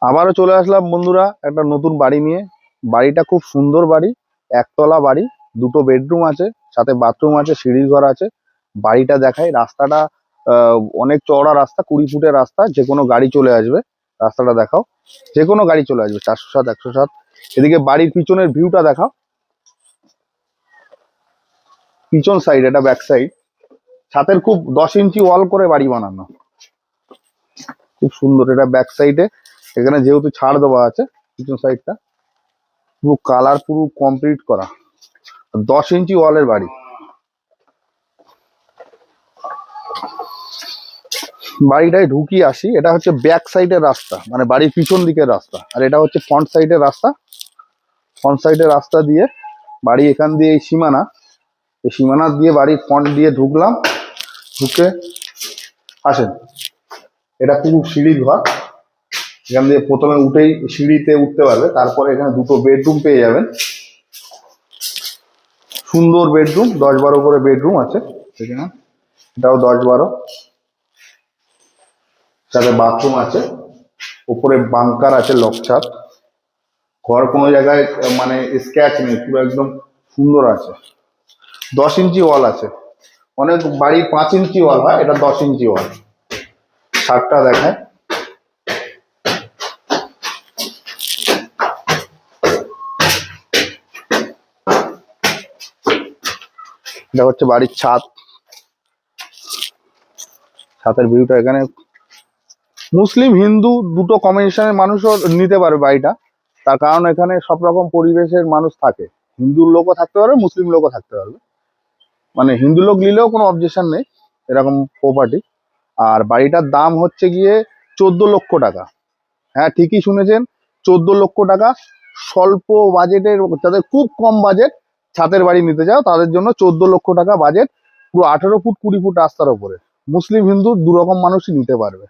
আবারও চলে আসলাম বন্ধুরা একটা নতুন বাড়ি নিয়ে। বাড়িটা খুব সুন্দর বাড়ি, একতলা বাড়ি, দুটো বেডরুম আছে, সাথে বাথরুম আছে, সিঁড়ির ঘর আছে। বাড়িটা দেখাই, রাস্তাটা অনেক চওড়া রাস্তা, 20 ফুটের রাস্তা, যে কোনো গাড়ি চলে আসবে। রাস্তাটা দেখাও, যে কোনো গাড়ি চলে আসবে, 407, 107। এদিকে বাড়ির পিছনের ভিউটা দেখাও, পিছন সাইড, এটা ব্যাক সাইড। ছাতের খুব 10 ইঞ্চি ওয়াল করে বাড়ি বানানো, খুব সুন্দর। এটা ব্যাক সাইডে, এখানে যেহেতু ছাড় দেওয়া আছে, পিছন সাইডটা পুরো কালার পুরো কমপ্লিট করা, 10 ইঞ্চি ওয়ালের বাড়ি। বাড়িটায় ঢুকি আসি, এটা হচ্ছে ব্যাক সাইডের রাস্তা, মানে বাড়ির পিছন দিকের রাস্তা, আর এটা হচ্ছে ফ্রন্ট সাইডের রাস্তা। ফ্রন্ট সাইডের রাস্তা দিয়ে বাড়ি, এখান দিয়ে এই সীমানা, এই সীমানা দিয়ে বাড়ির ফ্রন্ট দিয়ে ঢুকলাম। ঢুকে আসেন, এটা পুরো সিঁড়ির ঘর। এখান দিয়ে প্রথমে উঠেই সিঁড়িতে উঠতে পারবে, তারপরে এখানে দুটো বেডরুম পেয়ে যাবেন, সুন্দর বেডরুম, 10-12 করে বেডরুম আছে এখানে, এটাও 10-12। সাথে বাথরুম আছে, উপরে বাংকার আছে, লক ছাদ। ঘর কোনো জায়গায় মানে স্ক্র্যাচ নেই, পুরো একদম সুন্দর আছে। 10 ইঞ্চি ওয়াল আছে, অনেক বাড়ি 5 ইঞ্চি ওয়াল হয়, এটা 10 ইঞ্চি ওয়াল। ছাদটা দেখায়, এটা হচ্ছে বাড়ির ছাদ। ছাদের ভিউটা এখানে, মুসলিম হিন্দু দুটো কম্বিনেশনের মানুষও নিতে পারবে বাড়িটা, তার কারণ এখানে সব রকম পরিবেশের মানুষ থাকে। হিন্দুর লোকও থাকতে পারবে, মুসলিম লোকও থাকতে পারবে, মানে হিন্দু লোক নিলেও কোনো অবজেকশন নেই, এরকম প্রপার্টি। আর বাড়িটার দাম হচ্ছে গিয়ে 14 লক্ষ টাকা। হ্যাঁ, ঠিকই শুনেছেন, 14 লক্ষ টাকা। স্বল্প বাজেটের, যাদের খুব কম বাজেট ছাদের বাড়ি নিতে চাও তাদের জন্য 14 লক্ষ টাকা বাজেট। পুরো 18 ফুট 20 ফুট রাস্তার ওপরে, মুসলিম হিন্দু দুরকম মানুষই নিতে পারবে।